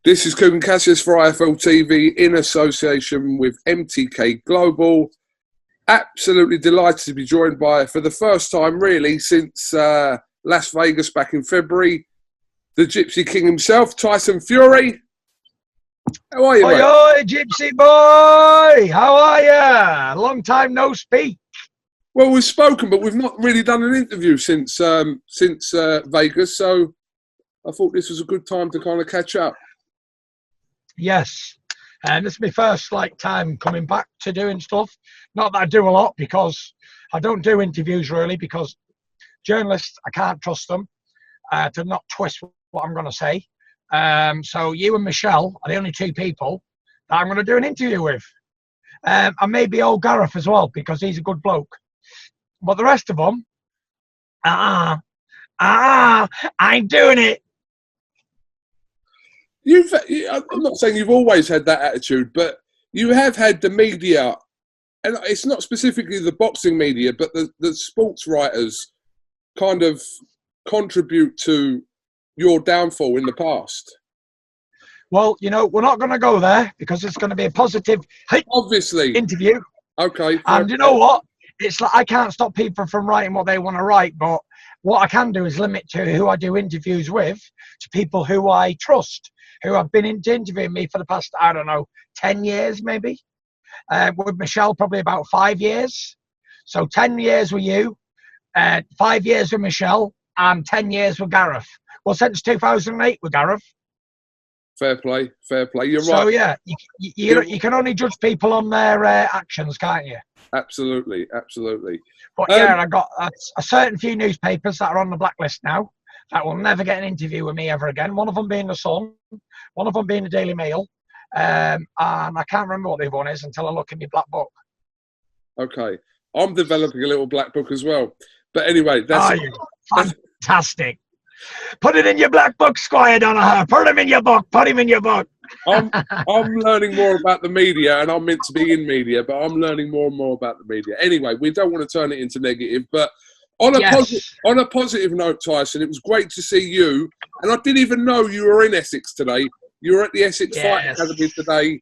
This is KUGAN CASSIUS for IFL TV in association with MTK Global. Absolutely delighted to be joined by, for the first time really since Las Vegas back in February, the Gypsy King himself, Tyson Fury. How are you, mate? Oi, Gypsy boy! How are you? Long time no speak. Well, we've spoken, but we've not really done an interview since Vegas, so I thought this was a good time to kind of catch up. Yes, and this is my first time coming back to doing stuff. Not that I do a lot, because I don't do interviews really, because journalists, I can't trust them to not twist what I'm going to say. So you and Michelle are the only two people that I'm going to do an interview with. And maybe old Gareth as well, because he's a good bloke. But the rest of them, I ain't doing it. I'm not saying you've always had that attitude, but you have had the media, and it's not specifically the boxing media, but the sports writers kind of contribute to your downfall in the past. Well, you know, we're not going to go there because it's going to be a positive obviously interview. Okay. And you know what? It's like I can't stop people from writing what they want to write, but what I can do is limit to who I do interviews with to people who I trust, who have been interviewing me for the past, 10 years maybe. With Michelle, probably about 5 years. So 10 years with you, 5 years with Michelle, and 10 years with Gareth. Well, since 2008 with Gareth. Fair play. You're right. So yeah, you can only judge people on their actions, can't you? Absolutely. But yeah, I got a certain few newspapers that are on the blacklist now that will never get an interview with me ever again. One of them being the Sun, one of them being the Daily Mail, and I can't remember what the other one is until I look in my black book. Okay, I'm developing a little black book as well. But anyway, that's fantastic. Put it in your black book, Squire Donoghue. Put him in your book. I'm learning more about the media, and I'm meant to be in media, but I'm learning more and more about the media. Anyway, we don't want to turn it into negative, but on a positive note, Tyson, it was great to see you. And I didn't even know you were in Essex today. You were at the Essex Fight Academy today,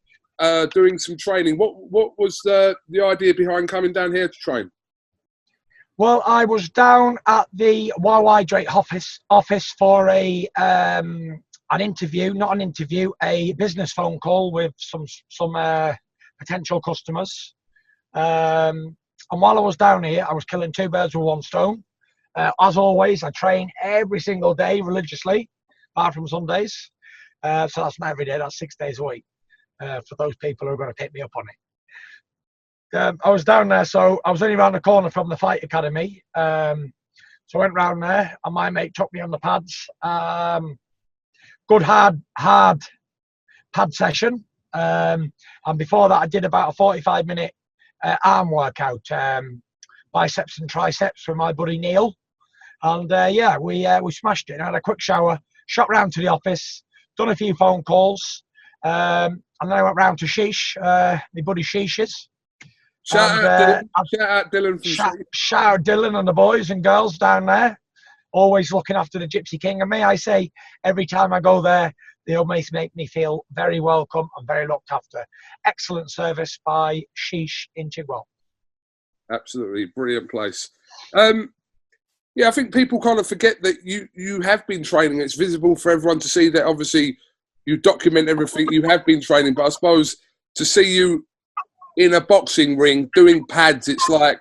doing some training. What was the idea behind coming down here to train? Well, I was down at the Hydrate office for an interview, not an interview, a business phone call with some potential customers. And while I was down here, I was killing two birds with one stone. As always, I train every single day religiously, apart from Sundays. So that's not every day, that's 6 days a week, for those people who are going to pick me up on it. I was down there, so I was only around the corner from the Fight Academy. So I went round there, and my mate took me on the pads. Good hard pad session. And before that, I did about a 45-minute arm workout, biceps and triceps with my buddy Neil. And we smashed it. I had a quick shower, shot round to the office, done a few phone calls, and then I went round to Sheesh, my buddy Sheesh's. Shout out Dylan. Shout out Dylan and the boys and girls down there, always looking after the Gypsy King. And may I say, every time I go there, they always make me feel very welcome and very looked after. Excellent service by Sheesh in Chigwell. Absolutely brilliant place. I think people kind of forget that you have been training. It's visible for everyone to see that. Obviously, you document everything you have been training, but I suppose to see you in a boxing ring doing pads, it's like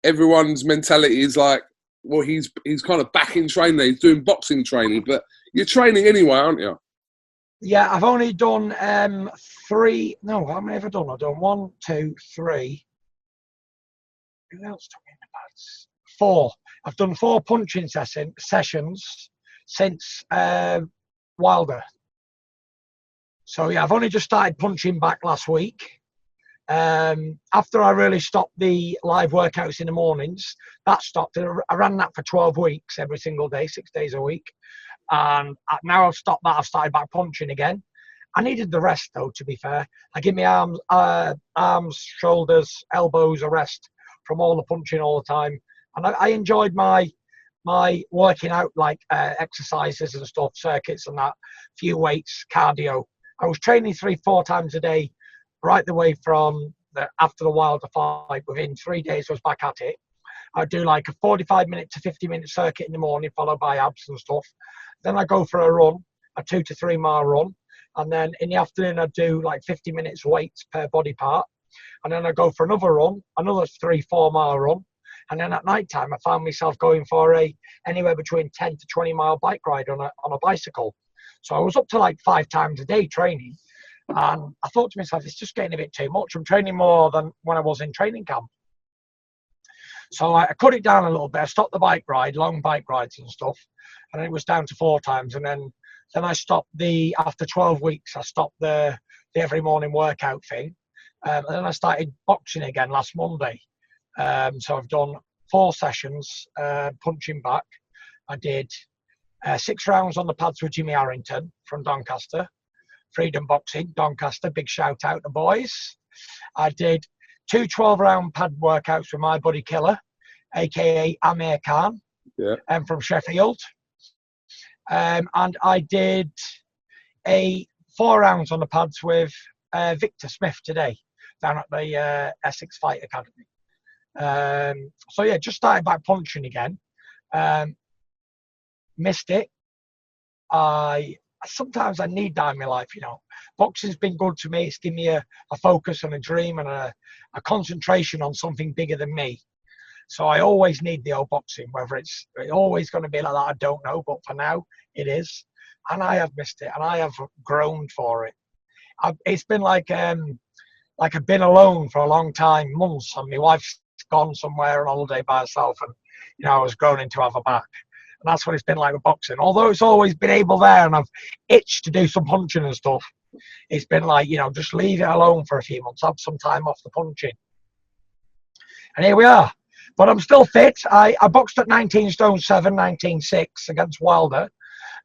everyone's mentality is like, well, he's kind of back in training. He's doing boxing training, but you're training anyway, aren't you? Yeah, I've only done three. No, how many have I done? I've done 1, 2, 3. Who else took me in the pads? 4. I've done 4 punching sessions since Wilder. So yeah, I've only just started punching back last week. After I really stopped the live workouts in the mornings, that stopped. I ran that for 12 weeks every single day, 6 days a week. And now I've stopped that, I've started back punching again. I needed the rest though, to be fair. I give my arms, shoulders, elbows a rest from all the punching all the time. And I enjoyed my my working out, like exercises and stuff, circuits and that, few weights, cardio. I was training 3-4 times a day, right the way from after the Wilder fight. Within 3 days, I was back at it. I'd do like a 45-minute to 50-minute circuit in the morning, followed by abs and stuff. Then I go for a run, a 2 to 3 mile run. And then in the afternoon, I'd do like 50 minutes weights per body part. And then I go for another run, another 3-4 mile run. And then at night time, I found myself going for anywhere between 10 to 20 mile bike ride on a bicycle. So I was up to like 5 times a day training. And I thought to myself, it's just getting a bit too much. I'm training more than when I was in training camp. So I cut it down a little bit. I stopped the bike ride, long bike rides and stuff. And it was down to 4 times. And then I stopped after 12 weeks, I stopped the every morning workout thing. And then I started boxing again last Monday. So I've done 4 sessions, punching back. I did 6 rounds on the pads with Jimmy Harrington from Doncaster. Freedom Boxing, Doncaster, big shout out to boys. I did 2 12-round pad workouts with my buddy Killer, aka Amir Khan, from Sheffield. And I did 4 rounds on the pads with Victor Smith today, down at the Essex Fight Academy. So yeah, just started back punching again. Missed it. Sometimes I need that in my life, you know. Boxing's been good to me. It's given me a focus and a dream and a concentration on something bigger than me. So I always need the old boxing, whether it's always going to be like that, I don't know. But for now, it is. And I have missed it, and I have groaned for it. It's been like I've been alone for a long time, months, and my wife's gone somewhere on holiday by herself, and, you know, I was groaning to have her back. And that's what it's been like with boxing. Although it's always been able there, and I've itched to do some punching and stuff, it's been like, you know, just leave it alone for a few months, have some time off the punching. And here we are. But I'm still fit. I boxed at 19 stone 7, 19.6 against Wilder.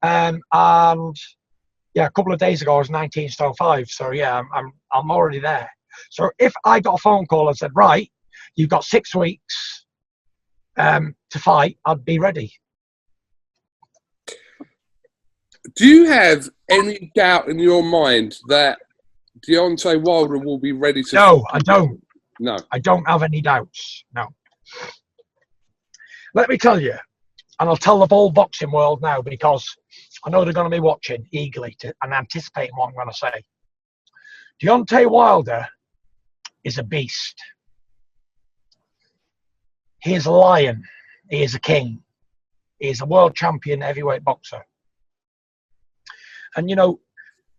And yeah, a couple of days ago I was 19 stone 5. So yeah, I'm already there. So if I got a phone call and said, right, you've got 6 weeks to fight, I'd be ready. Do you have any doubt in your mind that Deontay Wilder will be ready to... No, I don't. No. I don't have any doubts. No. Let me tell you, and I'll tell the whole boxing world now, because I know they're going to be watching eagerly and anticipating what I'm going to say. Deontay Wilder is a beast. He is a lion. He is a king. He is a world champion heavyweight boxer. And, you know,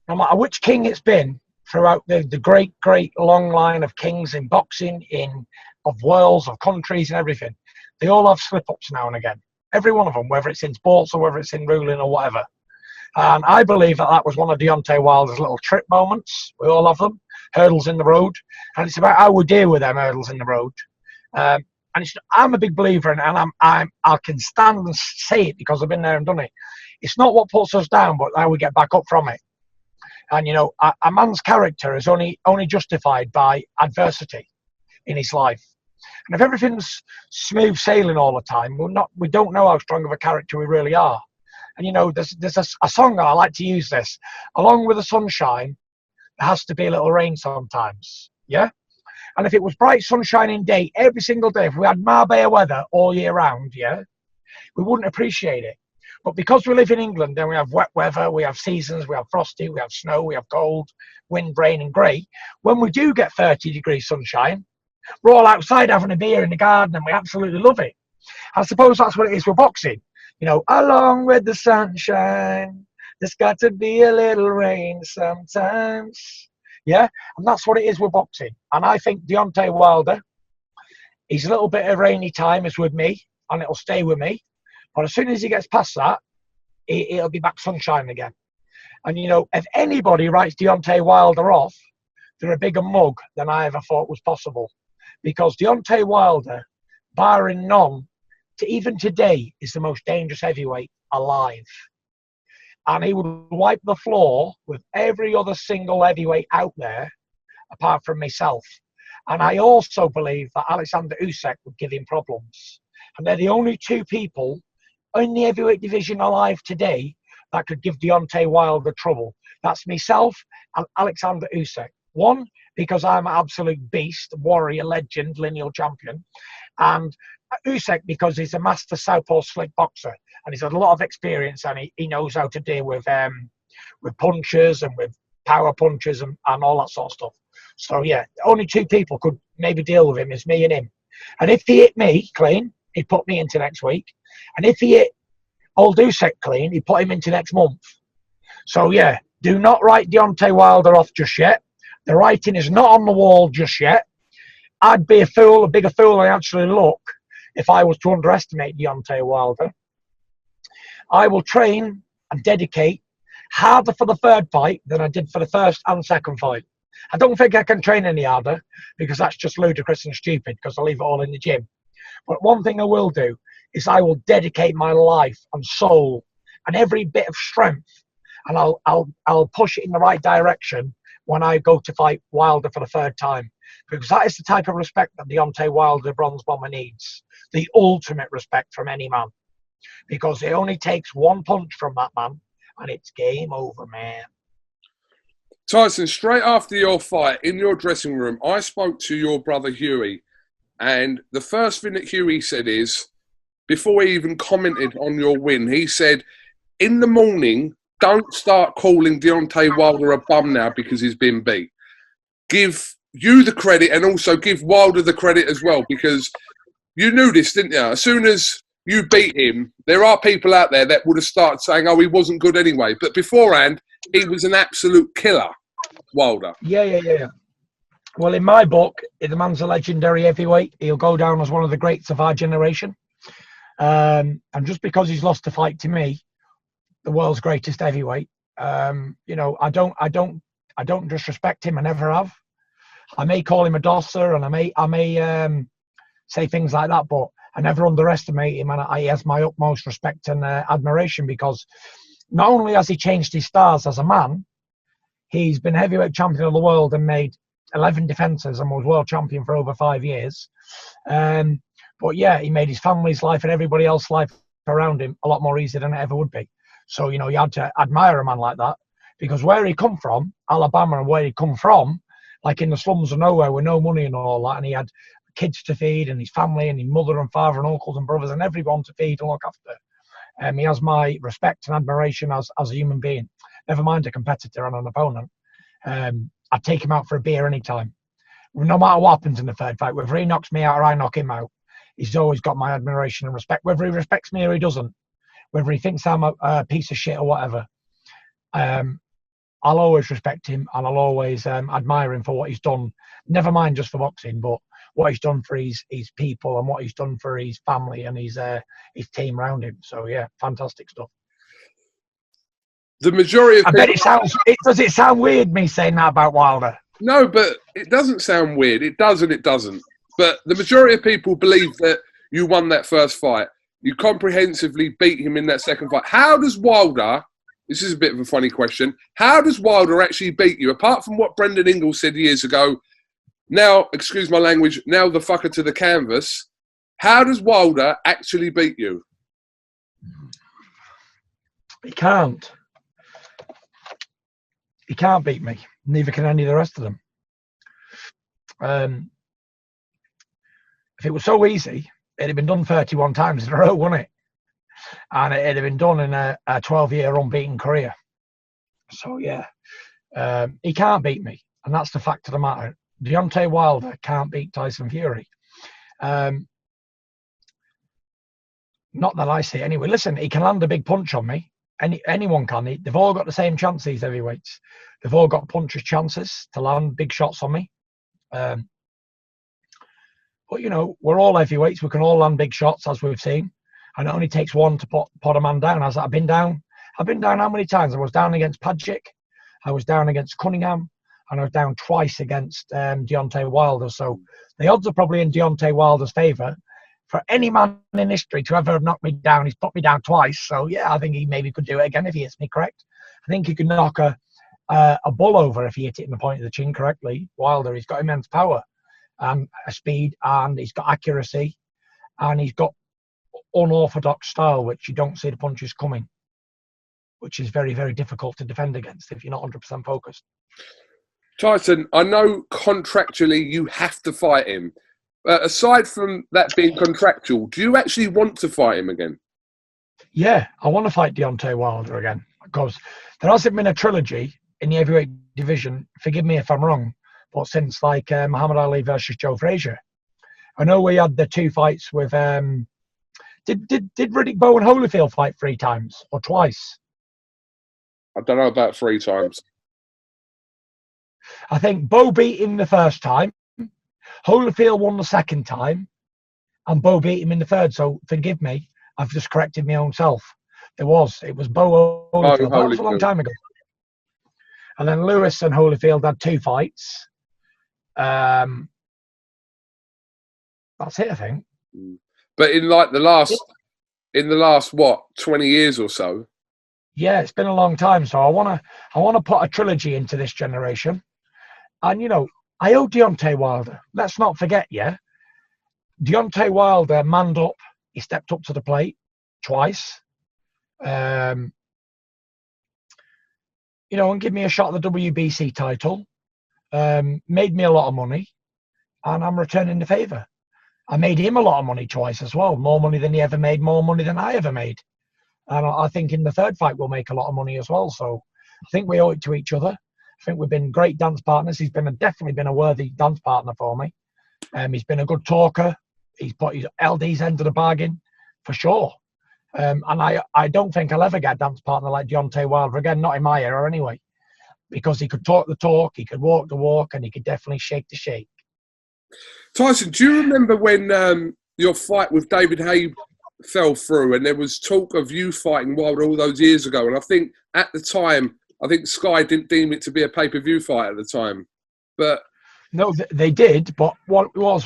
no matter which king it's been throughout the great, great long line of kings in boxing, of worlds, of countries and everything, they all have slip-ups now and again. Every one of them, whether it's in sports or whether it's in ruling or whatever. And I believe that was one of Deontay Wilder's little trip moments. We all have them. Hurdles in the road. And it's about how we deal with them hurdles in the road. And I'm a big believer in it, and I can stand and say it because I've been there and done it. It's not what puts us down, but how we get back up from it. And, you know, a man's character is only justified by adversity in his life. And if everything's smooth sailing all the time, we don't know how strong of a character we really are. And, you know, there's a song that I like to use this. Along with the sunshine, there has to be a little rain sometimes. Yeah? And if it was bright sunshine day every single day, if we had Marbella weather all year round, yeah, we wouldn't appreciate it. But because we live in England, then we have wet weather, we have seasons, we have frosty, we have snow, we have cold, wind, rain and grey. When we do get 30 degrees sunshine, we're all outside having a beer in the garden and we absolutely love it. I suppose that's what it is with boxing. You know, along with the sunshine, there's got to be a little rain sometimes. Yeah, and that's what it is with boxing. And I think Deontay Wilder, his little bit of rainy time is with me, and it'll stay with me. But as soon as he gets past that, it'll be back sunshine again. And, you know, if anybody writes Deontay Wilder off, they're a bigger mug than I ever thought was possible. Because Deontay Wilder, barring none, to even today, is the most dangerous heavyweight alive. And he would wipe the floor with every other single heavyweight out there, apart from myself. And I also believe that Alexander Usyk would give him problems. And they're the only 2 people in the heavyweight division alive today that could give Deontay Wilder trouble. That's myself and Alexander Usyk. One, because I'm an absolute beast, warrior, legend, lineal champion. And Usyk, because he's a master southpaw slick boxer. And he's had a lot of experience, and he knows how to deal with punches and with power punches and all that sort of stuff. So, yeah, only two people could maybe deal with him, is me and him. And if he hit me clean, he'd put me into next week. And if he hit old Usyk clean, he'd put him into next month. So, yeah, do not write Deontay Wilder off just yet. The writing is not on the wall just yet. I'd be a bigger fool than I actually look if I was to underestimate Deontay Wilder. I will train and dedicate harder for the third fight than I did for the first and second fight. I don't think I can train any harder because that's just ludicrous and stupid because I leave it all in the gym. But one thing I will do is I will dedicate my life and soul and every bit of strength, and I'll push it in the right direction when I go to fight Wilder for the third time, because that is the type of respect that Deontay Wilder Bronze Bomber needs, the ultimate respect from any man, because it only takes one punch from that man and it's game over, man. Tyson, straight after your fight in your dressing room, I spoke to your brother Huey, and the first thing that Huey said is, before he even commented on your win, he said, in the morning, don't start calling Deontay Wilder a bum now because he's been beat. Give you the credit and also give Wilder the credit as well, because you knew this, didn't you? As soon as you beat him, there are people out there that would have started saying, oh, he wasn't good anyway. But beforehand, he was an absolute killer, Wilder. Yeah. Well, in my book, the man's a legendary heavyweight. He'll go down as one of the greats of our generation. And just because he's lost a fight to me, the world's greatest heavyweight, you know, I don't disrespect him. I never have. I may call him a dosser, and I may say things like that, but I never underestimate him, and he has my utmost respect and admiration, because not only has he changed his stars as a man, he's been heavyweight champion of the world and made 11 defences and was world champion for over 5 years. But yeah, he made his family's life and everybody else's life around him a lot more easy than it ever would be. So, you know, you had to admire a man like that, because where he come from, Alabama, and where he come from, like in the slums of nowhere with no money and all that, and he had kids to feed and his family and his mother and father and uncles and brothers and everyone to feed and look after. He has my respect and admiration as a human being. Never mind a competitor and an opponent. I'd take him out for a beer anytime. No matter what happens in the third fight, whether he knocks me out or I knock him out, he's always got my admiration and respect, whether he respects me or he doesn't, whether he thinks I'm a piece of shit or whatever. I'll always respect him, and I'll always admire him for what he's done, never mind just for boxing, but what he's done for his people and what he's done for his family and his team around him. So, yeah, fantastic stuff. The majority of bet does it sound weird, me saying that about Wilder? No, but it doesn't sound weird. It does and it doesn't. But the majority of people believe that you won that first fight. You comprehensively beat him in that second fight. How does Wilder, this is a bit of a funny question, how does Wilder actually beat you? Apart from what Brendan Ingalls said years ago, now, excuse my language, now the fucker to the canvas, how does Wilder actually beat you? He can't. He can't beat me. Neither can any of the rest of them. If it was so easy, it'd have been done 31 times in a row, wouldn't it? And it'd have been done in a 12-year unbeaten career. So, yeah, he can't beat me. And that's the fact of the matter. Deontay Wilder can't beat Tyson Fury. Not that I see anyway. Listen, he can land a big punch on me. Anyone can. They've all got the same chance, these heavyweights. They've all got puncher's chances to land big shots on me. But, you know, we're all heavyweights. We can all land big shots, as we've seen. And it only takes one to put a man down. I've been down how many times? I was down against Padgett. I was down against Cunningham. And I was down twice against Deontay Wilder. So the odds are probably in Deontay Wilder's favour. For any man in history to ever knock me down, he's put me down twice. So, yeah, I think he maybe could do it again if he hits me correct. I think he could knock a bull over if he hit it in the point of the chin correctly. Wilder, he's got immense power and speed, and he's got accuracy, and he's got unorthodox style, which you don't see the punches coming, which is very, very difficult to defend against if you're not 100% focused. Tyson, I know contractually you have to fight him. Aside from that being contractual, do you actually want to fight him again? Yeah, I want to fight Deontay Wilder again, because there hasn't been a trilogy in the heavyweight division, forgive me if I'm wrong, but since like Muhammad Ali versus Joe Frazier. I know we had the 2 fights with did Riddick Bowe and Holyfield fight 3 times or twice? I don't know about 3 times. I think Bowe beat him the first time, Holyfield won the second time, and Bowe beat him in the third. So forgive me, I've just corrected my own self. It was Bowe Holyfield. That was a long time ago. And then Lewis and Holyfield had 2 fights. That's it, I think. But in like the last what, 20 years or so? Yeah, it's been a long time. So I wanna put a trilogy into this generation. And you know, I owe Deontay Wilder. Let's not forget, yeah. Deontay Wilder manned up. He stepped up to the plate twice. You know, and give me a shot at the WBC title. Made me a lot of money, and I'm returning the favour. I made him a lot of money twice as well. More money than he ever made, more money than I ever made. And I think in the third fight we'll make a lot of money as well. So I think we owe it to each other. I think we've been great dance partners. He's definitely been a worthy dance partner for me. He's been a good talker. He's held his end of the bargain for sure. And I don't think I'll ever get a dance partner like Deontay Wilder again, not in my era anyway, because he could talk the talk, he could walk the walk, and he could definitely shake the shake. Tyson, do you remember when your fight with David Haye fell through and there was talk of you fighting Wilder all those years ago? And I think at the time, I think Sky didn't deem it to be a pay-per-view fight at the time. But no, they did. But what it was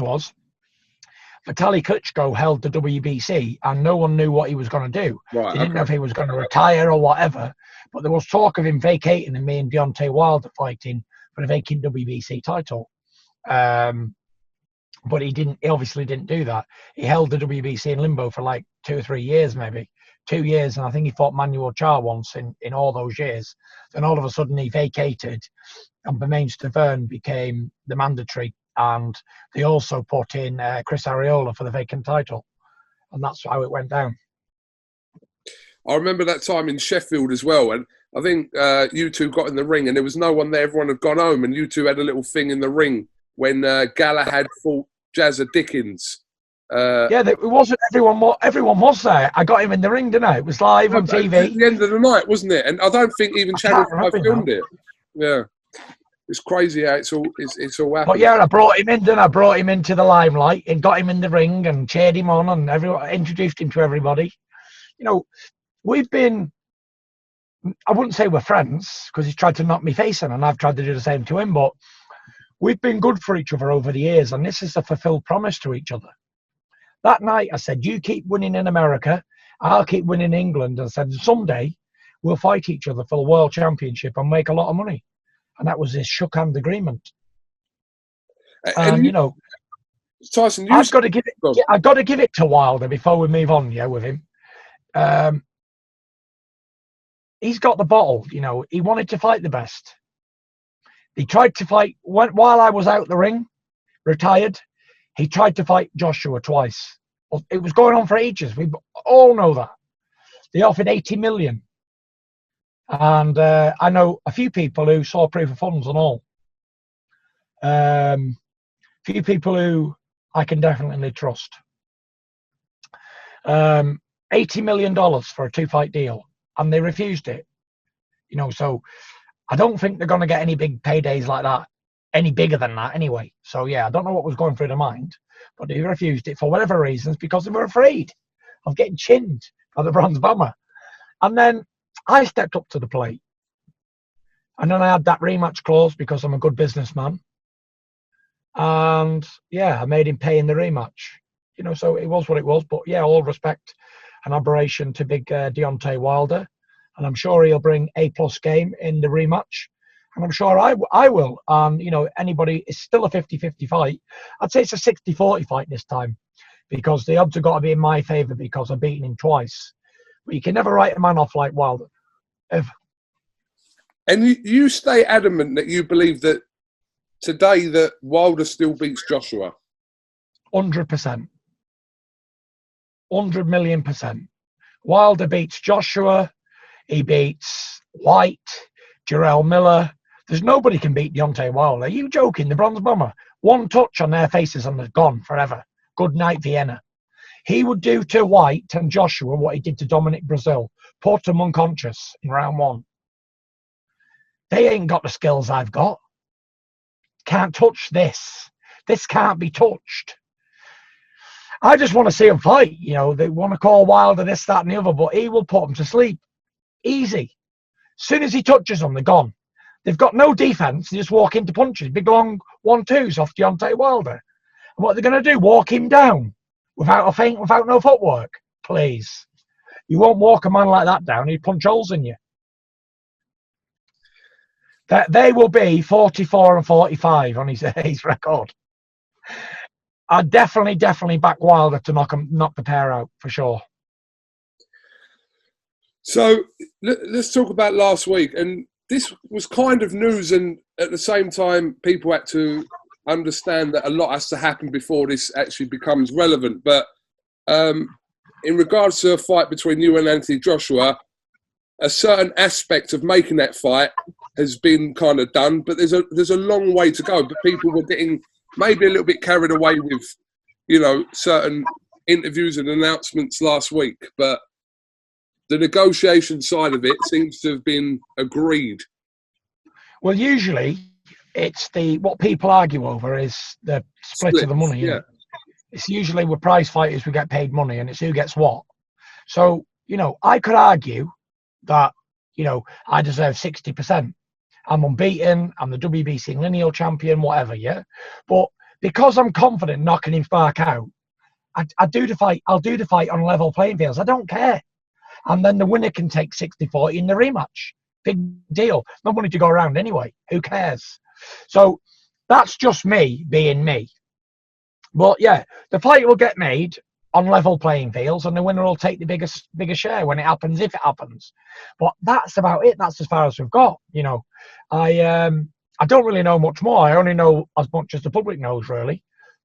Vitaly Klitschko held the WBC, and no one knew what he was going to do. Right, they didn't know if he was going to retire or whatever. But there was talk of him vacating and me and Deontay Wilder fighting for the vacant WBC title. But he didn't. He obviously didn't do that. He held the WBC in limbo for like 2 or 3 years, maybe 2 years, and I think he fought Manuel Charr once in all those years. Then all of a sudden he vacated, and Bermane Stiverne became the mandatory, and they also put in Chris Arreola for the vacant title, and that's how it went down. I remember that time in Sheffield as well, and I think you two got in the ring, and there was no one there. Everyone had gone home, and you two had a little thing in the ring when Galahad fought Jazza Dickens. Yeah, it wasn't everyone. Everyone was there. I got him in the ring, didn't I? It was live on TV. At the end of the night, wasn't it? And I don't think even Channel 5 filmed it. Yeah, it's crazy how it's all happened. But yeah, I brought him in, didn't I? Brought him into the limelight and got him in the ring and cheered him on, and everyone introduced him to everybody. You know, we've been. I wouldn't say we're friends because he's tried to knock me face in, and I've tried to do the same to him. But we've been good for each other over the years, and this is a fulfilled promise to each other. That night, I said, you keep winning in America, I'll keep winning in England. I said, someday we'll fight each other for the world championship and make a lot of money. And that was his shook hand agreement. And you know, Tyson, I've got to give it to Wilder before we move on, yeah, with him. He's got the bottle, you know, he wanted to fight the best. He tried to fight, while I was out the ring, retired, he tried to fight Joshua twice. It was going on for ages. We all know that. They offered 80 million. And I know a few people who saw proof of funds and all. Few people who I can definitely trust. $80 million for a 2-fight deal. And they refused it. You know, so I don't think they're going to get any big paydays like that. Any bigger than that anyway. So yeah, I don't know what was going through their mind, but they refused it for whatever reasons, because they were afraid of getting chinned by the bronze bomber. And then I stepped up to the plate, and then I had that rematch clause because I'm a good businessman, and yeah, I made him pay in the rematch, you know. So it was what it was. But yeah, all respect and admiration to big Deontay Wilder, and I'm sure he'll bring A+ game in the rematch. And I'm sure I will. You know, anybody, it's still a 50-50 fight. I'd say it's a 60-40 fight this time. because the odds have got to be in my favour because I've beaten him twice. But you can never write a man off like Wilder, ever. And you stay adamant that you believe that today that Wilder still beats Joshua? 100%. 100 million %. Wilder beats Joshua. He beats Whyte, Jarrell Miller. There's nobody can beat Deontay Wilder. Are you joking? The Bronze Bomber. One touch on their faces and they're gone forever. Good night, Vienna. He would do to Whyte and Joshua what he did to Dominic Brazil. Put them unconscious in round 1. They ain't got the skills I've got. Can't touch this. This can't be touched. I just want to see him fight. You know, they want to call Wilder this, that, and the other, but he will put them to sleep. Easy. As soon as he touches them, they're gone. They've got no defense. They just walk into punches. Big long 1-2s off Deontay Wilder. And what they're going to do, walk him down without a feint, without no footwork? Please. You won't walk a man like that down. He'd punch holes in you. They will be 44 and 45 on his record. I definitely back Wilder to knock the pair out for sure. So let's talk about last week. And this was kind of news, and at the same time, people had to understand that a lot has to happen before this actually becomes relevant. But in regards to a fight between you and Anthony Joshua, a certain aspect of making that fight has been kind of done, but there's a long way to go. But people were getting maybe a little bit carried away with, you know, certain interviews and announcements last week. But the negotiation side of it seems to have been agreed. Well, usually it's what people argue over is the split of the money. Yeah. It's usually with prize fighters we get paid money, and it's who gets what. So, you know, I could argue that, you know, I deserve 60%. I'm unbeaten. I'm the WBC lineal champion, whatever, yeah? But because I'm confident knocking him back out, I'll do the fight on level playing fields. I don't care. And then the winner can take 60-40 in the rematch. Big deal. No money to go around anyway. Who cares? So that's just me being me. But yeah, the fight will get made on level playing fields, and the winner will take the biggest share when it happens, if it happens. But that's about it. That's as far as we've got. You know, I don't really know much more. I only know as much as the public knows, really.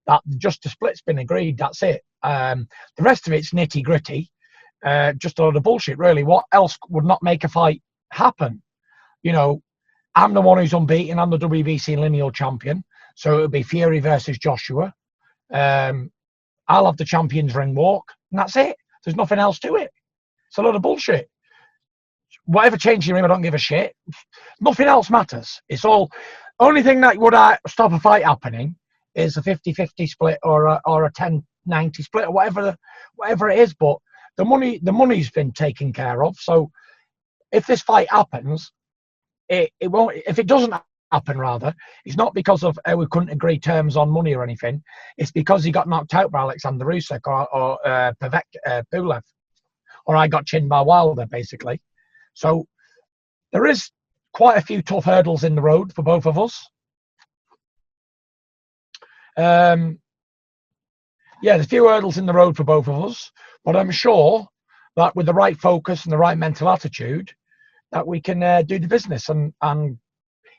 That just the split's been agreed. That's it. The rest of it's nitty gritty. Just a lot of bullshit, really. What else would not make a fight happen? You know, I'm the one who's unbeaten. I'm the WBC lineal champion. So it would be Fury versus Joshua. I'll have the champion's ring walk, and that's it. There's nothing else to it. It's a lot of bullshit. Whatever changes your ring, I don't give a shit. Nothing else matters. It's all. Only thing that would stop a fight happening is a 50-50 split or a 10-90 split or whatever it is. But the money's been taken care of. So if this fight happens, it won't. If it doesn't happen, rather, it's not because of we couldn't agree terms on money or anything. It's because he got knocked out by Alexander Usyk or Pulev, or I got chinned by Wilder, basically. So there is quite a few tough hurdles in the road for both of us. Yeah, there's a few hurdles in the road for both of us, but I'm sure that with the right focus and the right mental attitude, that we can do the business. And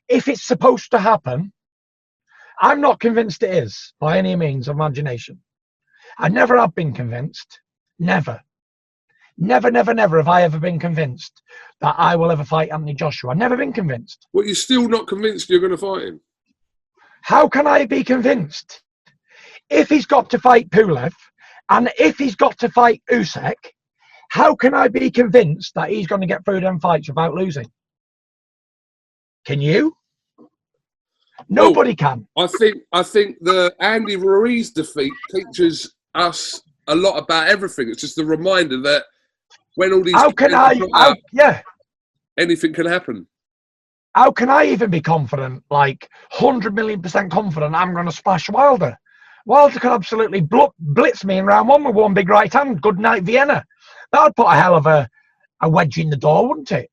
if it's supposed to happen, I'm not convinced it is by any means of imagination. I never have been convinced. Never have I ever been convinced that I will ever fight Anthony Joshua. I've never been convinced. Well, you're still not convinced you're going to fight him? How can I be convinced? If he's got to fight Pulev and if he's got to fight Usyk, how can I be convinced that he's going to get through them fights without losing? Can you? Nobody can. I think the Andy Ruiz defeat teaches us a lot about everything. It's just a reminder that when all these anything can happen. How can I even be confident, like 100 million% confident I'm going to splash Wilder? Wilder could absolutely blitz me in round 1 with one big right hand. Good night, Vienna. That would put a hell of a wedge in the door, wouldn't it?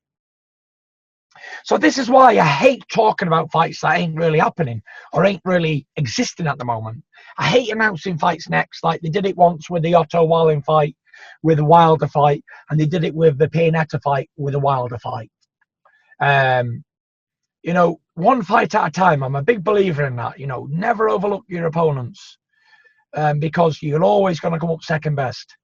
So this is why I hate talking about fights that ain't really happening or ain't really existing at the moment. I hate announcing fights next, like they did it once with the Otto Wallin fight, with the Wilder fight, and they did it with the Pianetta fight with the Wilder fight. You know, one fight at a time. I'm a big believer in that. You know, never overlook your opponents, because you're always going to come up second best.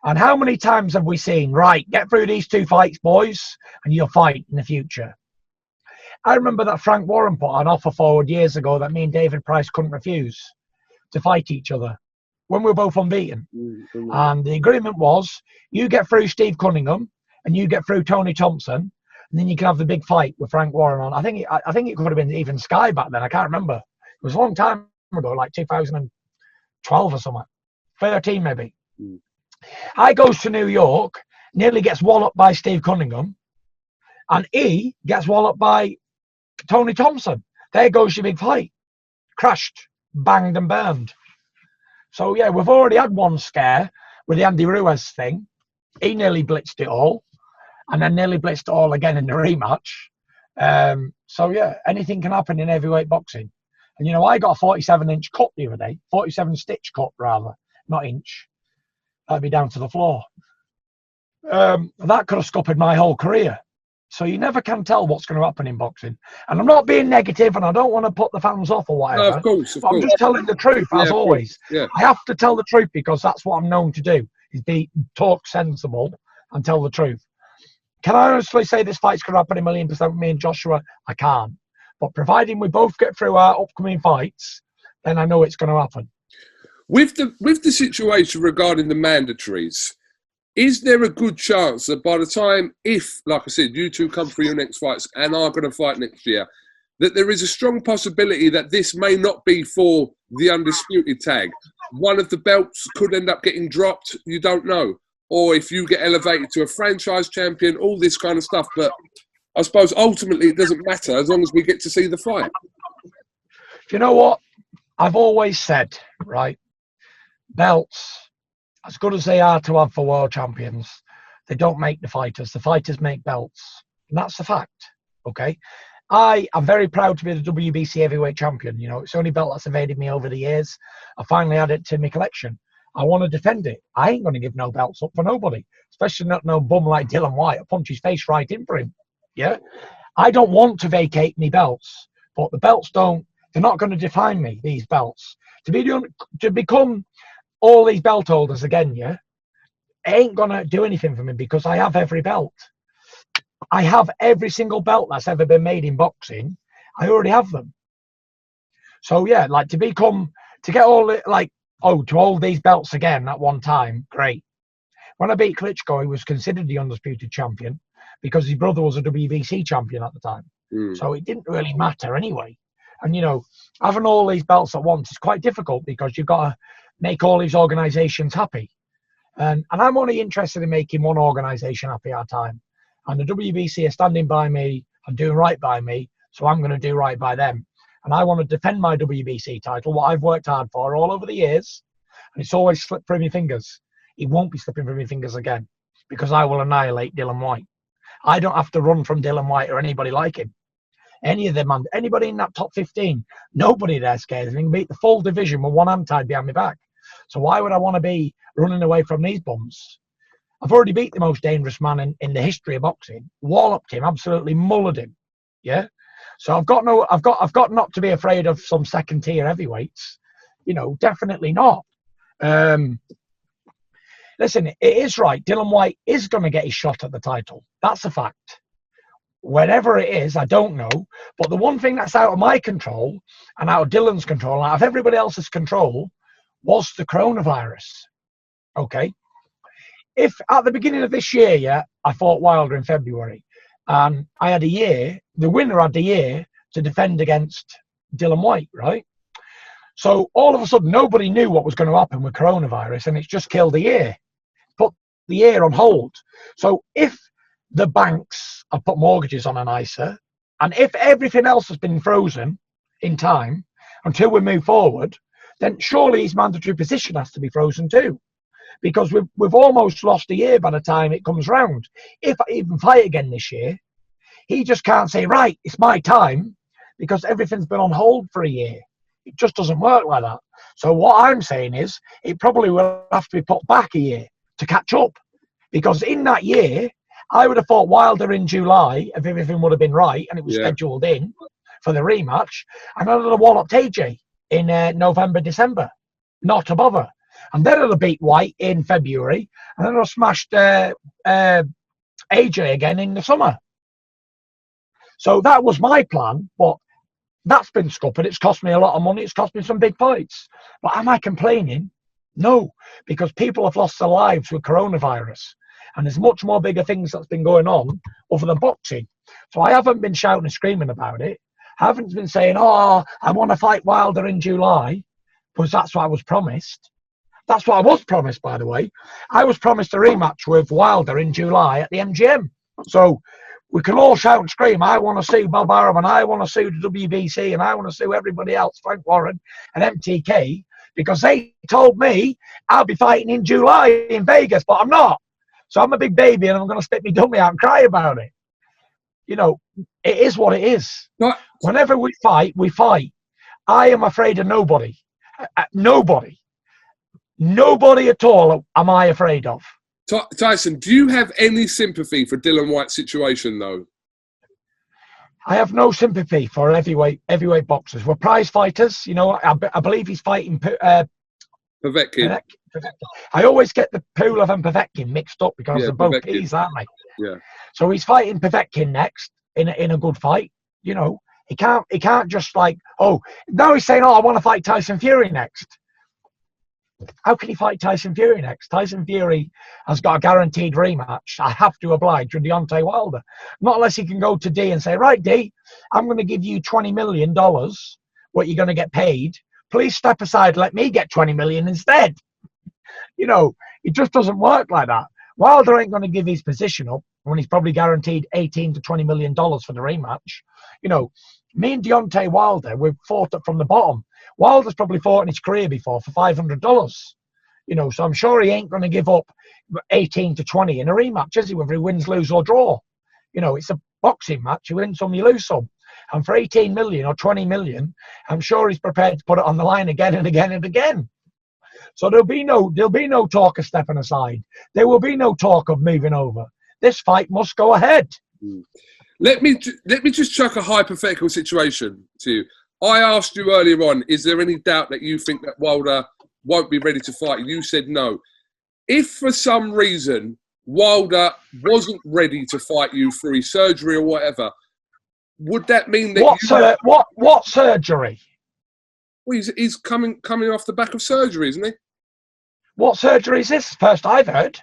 And how many times have we seen, right, get through these 2 fights, boys, and you'll fight in the future? I remember that Frank Warren put an offer forward years ago that me and David Price couldn't refuse, to fight each other when we were both unbeaten. Mm-hmm. And the agreement was, you get through Steve Cunningham and you get through Tony Thompson, and then you can have the big fight with Frank Warren on. I think it could have been even Sky back then. I can't remember. It was a long time ago, like 2012 or something. 13 maybe. Mm. I goes to New York, nearly gets walloped by Steve Cunningham, and he gets walloped by Tony Thompson. There goes your big fight. Crashed, banged and burned. So yeah, we've already had one scare with the Andy Ruiz thing. He nearly blitzed it all, and then nearly blitzed it all again in the rematch. So yeah, anything can happen in heavyweight boxing. And you know, I got a 47-inch cut the other day, 47-stitch cut rather, not inch. That'd be down to the floor. That could have scuppered my whole career. So you never can tell what's going to happen in boxing. And I'm not being negative, and I don't want to put the fans off or whatever. No, of course. I'm just telling the truth, as always. Yeah. I have to tell the truth because that's what I'm known to do, is talk sensible and tell the truth. Can I honestly say this fight's going to happen 1,000,000% with me and Joshua? I can't. But providing we both get through our upcoming fights, then I know it's going to happen. With the situation regarding the mandatories, is there a good chance that by the time, if, like I said, you two come for your next fights and are going to fight next year, that there is a strong possibility that this may not be for the undisputed tag? One of the belts could end up getting dropped, you don't know. Or if you get elevated to a franchise champion, all this kind of stuff. But I suppose ultimately it doesn't matter as long as we get to see the fight. You know what? I've always said, right, belts, as good as they are to have for world champions, they don't make the fighters. The fighters make belts. And that's the fact, okay? I am very proud to be the WBC heavyweight champion. You know, it's the only belt that's evaded me over the years. I finally added it to my collection. I want to defend it. I ain't going to give no belts up for nobody, especially not no bum like Dylan Whyte. I punch his face right in for him, yeah? I don't want to vacate me belts, but the belts they're not going to define me, these belts. To become all these belt holders again, yeah, it ain't gonna do anything for me because I have every belt. I have every single belt that's ever been made in boxing. I already have them. So yeah, like to get all it, like, to hold these belts again at one time, great. When I beat Klitschko, he was considered the undisputed champion because his brother was a WBC champion at the time. So it didn't really matter anyway. And you know, having all these belts at once is quite difficult because you've got to make all these organizations happy. And I'm only interested in making one organization happy at a time. And the WBC are standing by me and doing right by me, so I'm going to do right by them. And I want to defend my WBC title, what I've worked hard for all over the years. And it's always slipped through my fingers. It won't be slipping through my fingers again because I will annihilate Dylan Whyte. I don't have to run from Dylan Whyte or anybody like him. Any of them, anybody in that top 15, nobody there scares me. Can beat the full division with one hand tied behind my back. So why would I want to be running away from these bums? I've already beat the most dangerous man in the history of boxing. Walloped him, absolutely mullered him. Yeah. So I've got not to be afraid of some second tier heavyweights. You know, definitely not. Listen, it is right. Dylan Whyte is going to get his shot at the title. That's a fact. Whenever it is, I don't know. But the one thing that's out of my control and out of Dylan's control, and out of everybody else's control, was the coronavirus. Okay. If at the beginning of this year, yeah, I fought Wilder in February, and I had a year, the winner had a year to defend against Dylan Whyte, right? So all of a sudden, nobody knew what was going to happen with coronavirus, and it's just killed the year, put the year on hold. So if the banks have put mortgages on an ISA, and if everything else has been frozen in time until we move forward, then surely his mandatory position has to be frozen too. Because we've almost lost a year by the time it comes round. If I even fight again this year, He just can't say, right, it's my time, because everything's been on hold for a year. It just doesn't work like that. So what I'm saying is, it probably will have to be put back a year to catch up. Because in that year, I would have thought Wilder in July, if everything would have been right, and it was scheduled in for the rematch, and then I'd have walloped AJ in November, December. Not to bother. And then I'd have beat White in February, and then I'd have smashed AJ again in the summer. So that was my plan, but that's been scuppered. It's cost me a lot of money. It's cost me some big fights. But am I complaining? No, because people have lost their lives with coronavirus. And there's much more bigger things that's been going on other than boxing. So I haven't been shouting and screaming about it. I haven't been saying, oh, I want to fight Wilder in July, because that's what I was promised. That's what I was promised, by the way. I was promised a rematch with Wilder in July at the MGM. So we can all shout and scream, I want to sue Bob Arum, and I want to sue the WBC, and I want to sue everybody else, Frank Warren and MTK, because they told me I'll be fighting in July in Vegas, but I'm not. So I'm a big baby, and I'm going to spit me dummy out and cry about it. You know, it is what it is. Not- Whenever we fight, we fight. I am afraid of nobody. Nobody. Nobody at all am I afraid of. Tyson, do you have any sympathy for Dillian Whyte's situation, though? I have no sympathy for heavyweight boxers. We're prize fighters. You know, I believe he's fighting Povetkin. I always get the Pulev and Povetkin mixed up because they're both Povetkin. P's, aren't they? Yeah. So he's fighting Povetkin next in a good fight. You know, he can't just like, oh, now he's saying, oh, I want to fight Tyson Fury next. How can he fight Tyson Fury next? Tyson Fury has got a guaranteed rematch. I have to oblige with Deontay Wilder. Not unless he can go to D and say, right, D, I'm going to give you $20 million, what you're going to get paid. Please step aside, let me get 20 million instead. You know, it just doesn't work like that. Wilder ain't going to give his position up when he's probably guaranteed $18 to $20 million for the rematch. You know, me and Deontay Wilder, we've fought up from the bottom. Wilder's probably fought in his career before for $500. You know, so I'm sure he ain't going to give up 18 to 20 in a rematch, is he? Whether he wins, lose or draw. You know, it's a boxing match. You win some, you lose some. And for 18 million or 20 million, I'm sure he's prepared to put it on the line again and again and again. So there'll be no talk of stepping aside. There will be no talk of moving over. This fight must go ahead. Let me just chuck a hypothetical situation to you. I asked you earlier on, is there any doubt that you think that Wilder won't be ready to fight? You said no. If for some reason Wilder wasn't ready to fight you through his surgery or whatever, would that mean that what surgery? Well, he's coming off the back of surgery, isn't he? What surgery is this? First I've heard.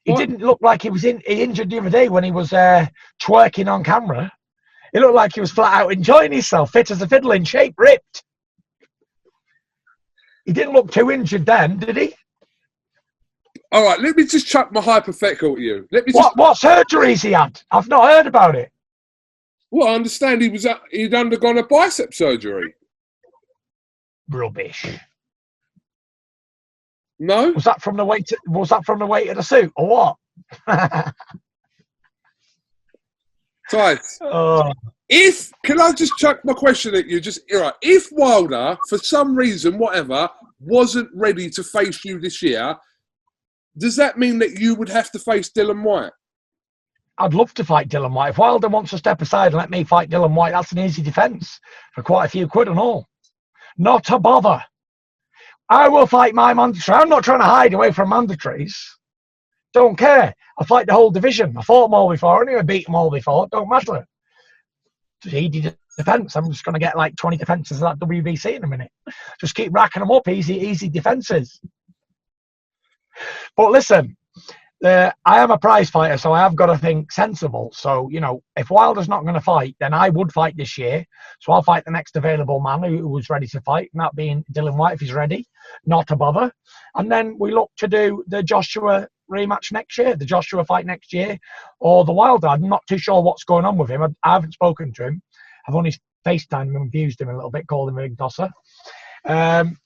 He didn't look like he was injured the other day when he was twerking on camera. It looked like he was flat out enjoying himself, fit as a fiddle, in shape, ripped. He didn't look too injured then, did he? All right, let me just chuck my hypothetical at you. What surgeries he had? I've not heard about it. Well, I understand he'd undergone a bicep surgery. Rubbish. No? Was that from the weight of the suit or what? Tight. Can I just chuck my question at you? If Wilder, for some reason, whatever, wasn't ready to face you this year, does that mean that you would have to face Dillian Whyte? I'd love to fight Dillian Whyte. If Wilder wants to step aside and let me fight Dillian Whyte, that's an easy defence for quite a few quid and all. Not a bother. I will fight my mandatory. I'm not trying to hide away from mandatories. Don't care. I fight the whole division. I fought them all before. Anyway, beat them all before. Don't matter. Just easy defence. I'm just going to get like 20 defences of that WBC in a minute. Just keep racking them up. Easy defences. But listen, I am a prize fighter, so I have got to think sensible. So, you know, if Wilder's not going to fight, then I would fight this year. So I'll fight the next available man who was ready to fight, and that being Dillian Whyte if he's ready. Not a bother. And then we look to do the Joshua rematch next year, the Joshua fight next year, or the Wilder. I'm not too sure what's going on with him. I haven't spoken to him. I've only FaceTimed him and abused him a little bit, called him a big tosser. And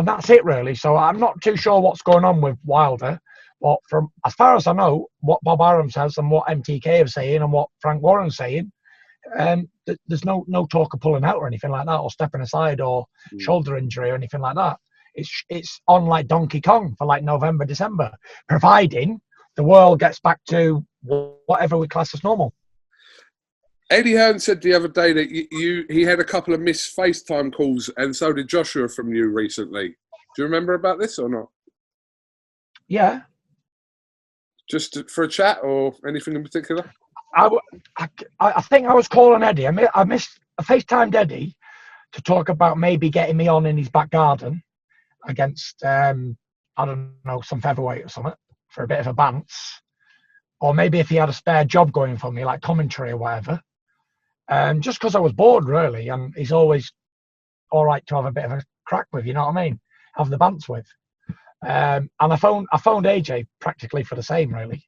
that's it, really. So I'm not too sure what's going on with Wilder. But from as far as I know, what Bob Arum says and what MTK are saying and what Frank Warren's saying, there's no talk of pulling out or anything like that, or stepping aside, or shoulder injury or anything like that. It's on like Donkey Kong for like November, December, providing the world gets back to whatever we class as normal. Eddie Hearn said the other day that he had a couple of missed FaceTime calls, and so did Joshua from you recently. Do you remember about this or not? Yeah. Just for a chat or anything in particular? I think I was calling Eddie. I missed a FaceTimed Eddie to talk about maybe getting me on in his back garden against, I don't know, some featherweight or something for a bit of a bants. Or maybe if he had a spare job going for me, like commentary or whatever. Just because I was bored, really. And he's always all right to have a bit of a crack with, you know what I mean? Have the bants with. And I phoned AJ practically for the same, really.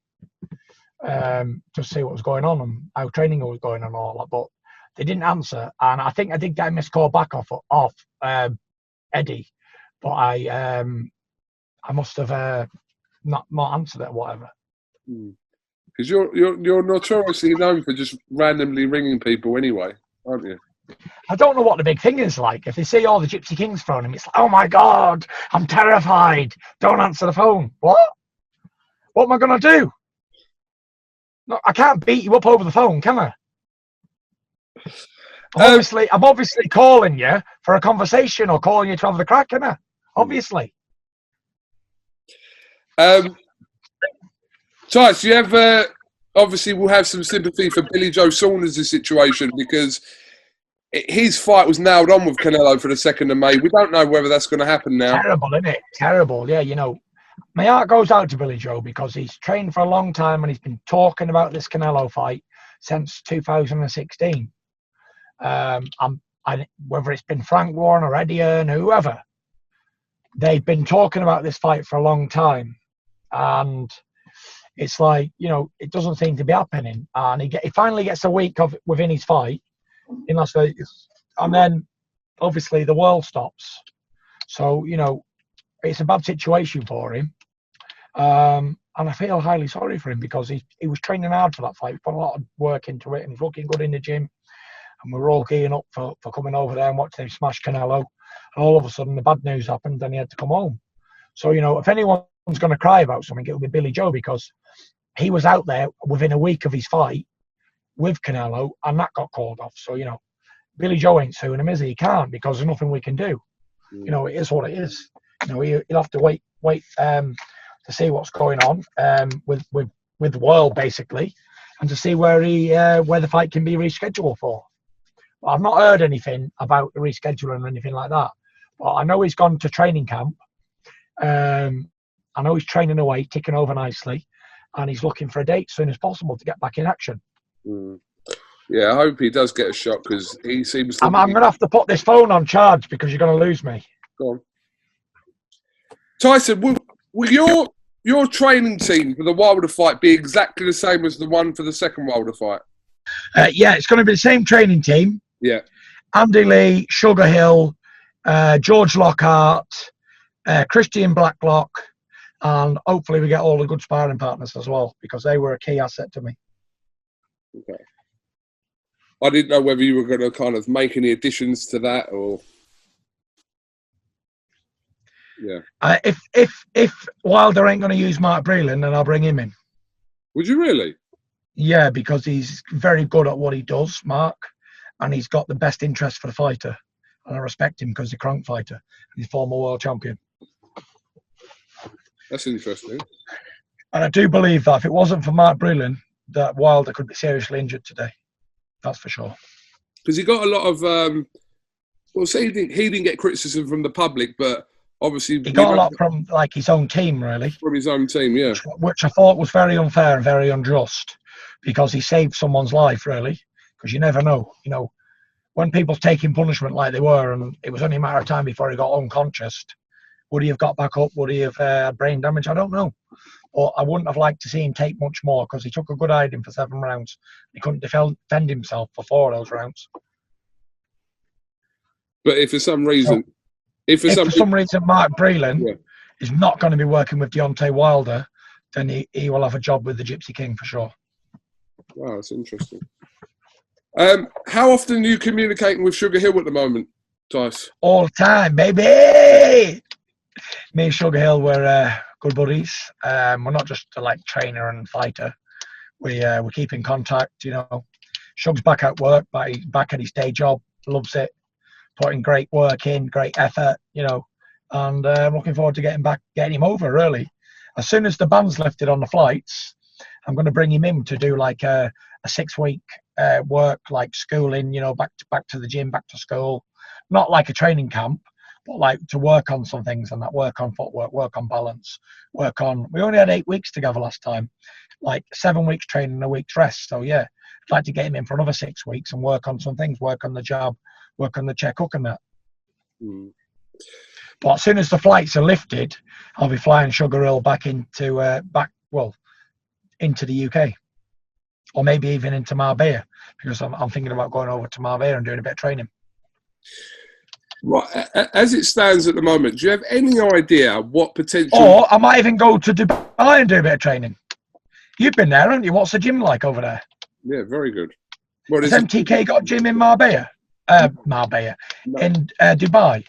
To see what was going on and how training was going on and all that, but they didn't answer. And I think I did get a missed call back off Eddie, but I must have not answered it or whatever. Because you're notoriously known for just randomly ringing people anyway, aren't you? I don't know what the big thing is like. If they see all the Gypsy Kings phone him, it's like, oh my God, I'm terrified. Don't answer the phone. What am I going to do? No, I can't beat you up over the phone, can I? I'm obviously calling you for a conversation or calling you to have the crack, can I? Obviously. Tyson, you have obviously we'll have some sympathy for Billy Joe Saunders' situation because his fight was nailed on with Canelo for the 2nd of May. We don't know whether that's going to happen now. Terrible, isn't it? Terrible. Yeah, you know. My heart goes out to Billy Joe because he's trained for a long time and he's been talking about this Canelo fight since 2016. Whether it's been Frank Warren or Eddie Hearn, whoever, they've been talking about this fight for a long time. And it's like, you know, it doesn't seem to be happening. And he finally gets a week within his fight in Las Vegas. And then, obviously, the world stops. So, you know, it's a bad situation for him. And I feel highly sorry for him because he was training hard for that fight. He put a lot of work into it and he's looking good in the gym. And we were all gearing up for coming over there and watching him smash Canelo. And all of a sudden, the bad news happened and he had to come home. So, you know, if anyone's going to cry about something, it'll be Billy Joe because he was out there within a week of his fight with Canelo and that got called off. So, you know, Billy Joe ain't suing him, is he? He can't because there's nothing we can do. You know, it is what it is. You know, he'll have to wait to see what's going on with the world basically, and to see where the fight can be rescheduled for. But I've not heard anything about the rescheduling or anything like that. But I know he's gone to training camp. I know he's training away, ticking over nicely, and he's looking for a date as soon as possible to get back in action. Yeah, I hope he does get a shot because he seems to. I'm going to have to put this phone on charge because you're going to lose me. Go on. Tyson, will your training team for the Wilder fight be exactly the same as the one for the second Wilder fight? Yeah, it's going to be the same training team. Yeah. Andy Lee, Sugar Hill, George Lockhart, Christian Blacklock, and hopefully we get all the good sparring partners as well because they were a key asset to me. Okay. I didn't know whether you were going to kind of make any additions to that or... Yeah. If Wilder ain't going to use Mark Breland, then I'll bring him in. Would you really? Yeah, because he's very good at what he does, Mark, and he's got the best interest for the fighter. And I respect him because he's a crank fighter. He's a former world champion. That's interesting. And I do believe that if it wasn't for Mark Breland, that Wilder could be seriously injured today. That's for sure. Because he got a lot of... well, say he didn't get criticism from the public, but... Obviously, he got a lot from like his own team, really. From his own team, yeah. Which I thought was very unfair and very unjust, because he saved someone's life, really. Because you never know, you know, when people's taking punishment like they were, and it was only a matter of time before he got unconscious. Would he have got back up? Would he have had brain damage? I don't know. But I wouldn't have liked to see him take much more because he took a good hiding for 7 rounds. He couldn't defend himself for 4 of those rounds. But if for some reason. If for some reason Mark Breland is not going to be working with Deontay Wilder, then he will have a job with the Gypsy King for sure. Wow, that's interesting. How often are you communicating with Sugar Hill at the moment, Tice? All the time, baby. Me and Sugar Hill were good buddies. We're not just like trainer and fighter. We keep in contact. You know, Shug's back at work, back at his day job. Loves it. Putting great work in, great effort. You know, and I'm looking forward to getting him over. Really, as soon as the ban's lifted on the flights, I'm going to bring him in to do like a 6-week work, like schooling. You know, back to the gym, back to school. Not like a training camp, but like to work on some things and that, work on footwork, work on balance, we only had 8 weeks together last time, like 7 weeks training and a week's rest. So yeah, I'd like to get him in for another 6 weeks and work on some things, work on the job, work on the check hook and that. But as soon as the flights are lifted, I'll be flying Sugar Hill back into the UK, or maybe even into Marbella, because I'm thinking about going over to Marbella and doing a bit of training. Right, as it stands at the moment, do you have any idea what potential... Or I might even go to Dubai and do a bit of training. You've been there, haven't you? What's the gym like over there? Yeah, very good. What Has MTK got a gym in Marbella? No. In Dubai?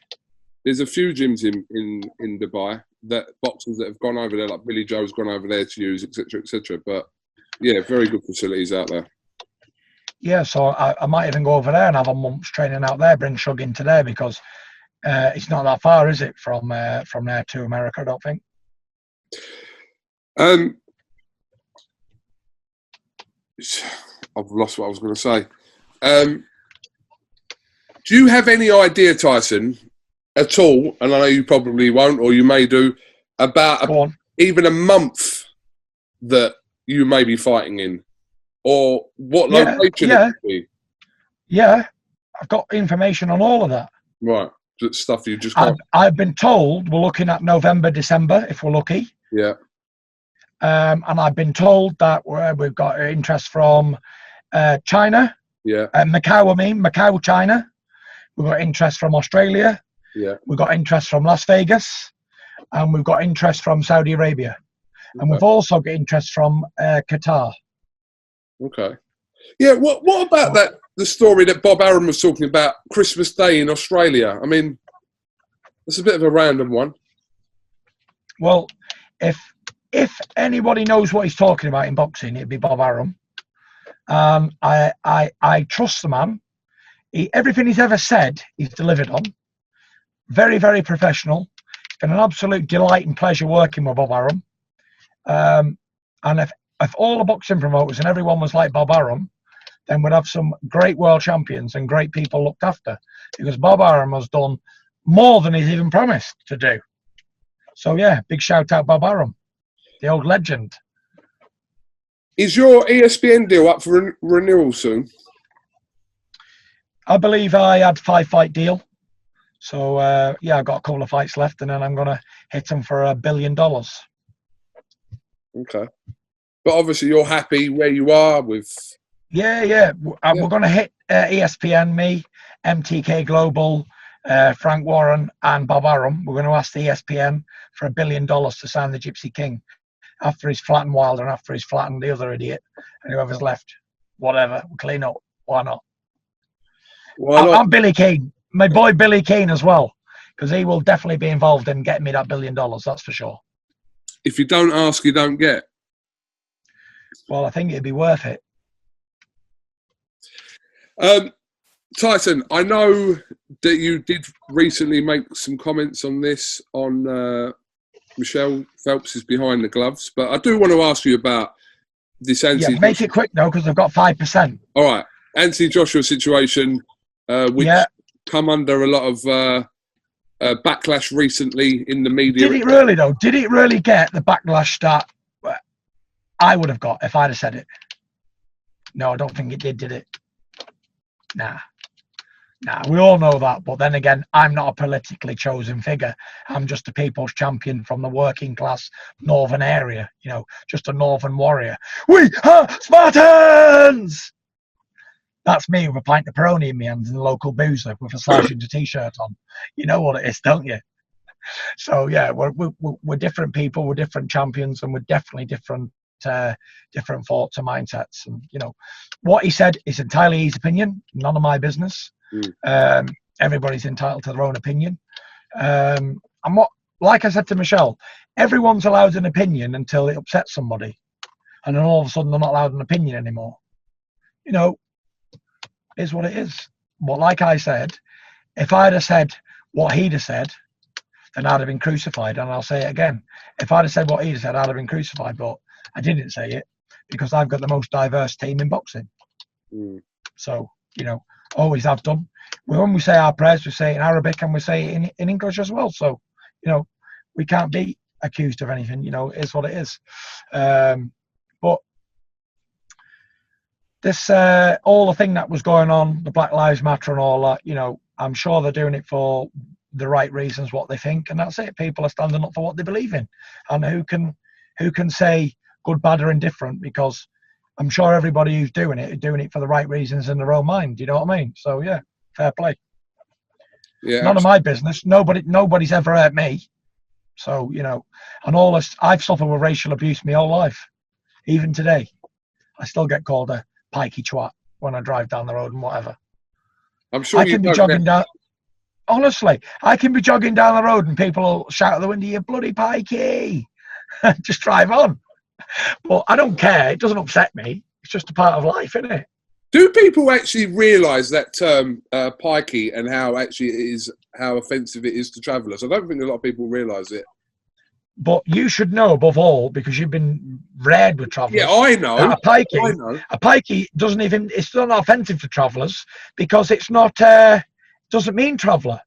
There's a few gyms in Dubai, that boxers that have gone over there, like Billy Joe's gone over there to use, etc., etc. But yeah, very good facilities out there. Yeah, so I might even go over there and have a month's training out there, bring Shug into there, because it's not that far, is it, from there to America, I don't think. I've lost what I was going to say. Do you have any idea, Tyson, at all, and I know you probably won't, or you may do, about even a month that you may be fighting in? Or what location it would be? Yeah, I've got information on all of that. Right, just stuff you just I've been told we're looking at November, December, if we're lucky. Yeah. And I've been told that we've got interest from China. Yeah. Macau, China. We've got interest from Australia. Yeah. We've got interest from Las Vegas. And we've got interest from Saudi Arabia. Okay. And we've also got interest from Qatar. Okay. Yeah, what about the story that Bob Arum was talking about, Christmas Day in Australia? I mean, it's a bit of a random one. Well, if anybody knows what he's talking about in boxing, it'd be Bob Arum. I trust the man. Everything he's ever said, he's delivered on. Very, very professional. It's been an absolute delight and pleasure working with Bob Arum. And if all the boxing promoters and everyone was like Bob Arum, then we'd have some great world champions and great people looked after, because Bob Arum has done more than he's even promised to do. So yeah, big shout out Bob Arum, the old legend. Is your ESPN deal up for renewal soon? I believe I had 5-fight deal. So yeah, I've got a couple of fights left, and then I'm going to hit them for $1 billion. Okay. But obviously you're happy where you are with... Yeah. We're going to hit ESPN, me, MTK Global, Frank Warren and Bob Arum. We're going to ask the ESPN for $1 billion to sign the Gypsy King after he's flattened Wilder and after he's flattened the other idiot and whoever's left. Whatever. We'll clean up. Why not? I'm Billy Keane. My boy Billy Keane as well, because he will definitely be involved in getting me that $1 billion, that's for sure. If you don't ask, you don't get. Well, I think it'd be worth it. Tyson, I know that you did recently make some comments on this on Michelle Phelps' Behind the Gloves, but I do want to ask you about this Anthony. Yeah, make it quick though, because I've got 5%. All right, Anthony Joshua situation, which come under a lot of backlash recently in the media. Did it really though? Did it really get the backlash that I would have got if I'd have said it? No, I don't think it did it? Nah, we all know that. But then again, I'm not a politically chosen figure. I'm just a people's champion from the working class northern area, you know, just a northern warrior. We are Spartans! That's me with a pint of Peroni in my hands and a local boozer with a Sergeant t-shirt on. You know what it is, don't you? So yeah, we're different people, we're different champions, and we're definitely different thoughts and mindsets. And what he said is entirely his opinion, none of my business. Everybody's entitled to their own opinion. And what, like I said to Michelle, everyone's allowed an opinion until it upsets somebody, and then all of a sudden they're not allowed an opinion anymore. Is what it is. But like I said, if I'd have said what he'd have said, then I'd have been crucified. And I'll say it again. If I'd have said what he'd have said, I'd have been crucified. But I didn't say it because I've got the most diverse team in boxing. So, always have done. When we say our prayers, we say it in Arabic and we say it in English as well. So, we can't be accused of anything. It is what it is. But this, all the thing that was going on, the Black Lives Matter and all that, I'm sure they're doing it for the right reasons, what they think, and that's it. People are standing up for what they believe in, and who can say good, bad, or indifferent? Because I'm sure everybody who's doing it is doing it for the right reasons in their own mind. You know what I mean? So yeah, fair play. Yeah, none of my business. Nobody's ever hurt me. So and all this, I've suffered with racial abuse my whole life. Even today, I still get called a pikey twat when I drive down the road and whatever. I'm sure I can be jogging down. Honestly, I can be jogging down the road and people will shout at the window, "You bloody pikey!" Just drive on. But I don't care. It doesn't upset me. It's just a part of life, isn't it? Do people actually realise that term pikey and how offensive it is to travellers? I don't think a lot of people realise it. But you should know above all, because you've been reared with travellers. Yeah, I know. A pikey doesn't even, it's not offensive to travellers because it's not, doesn't mean traveller.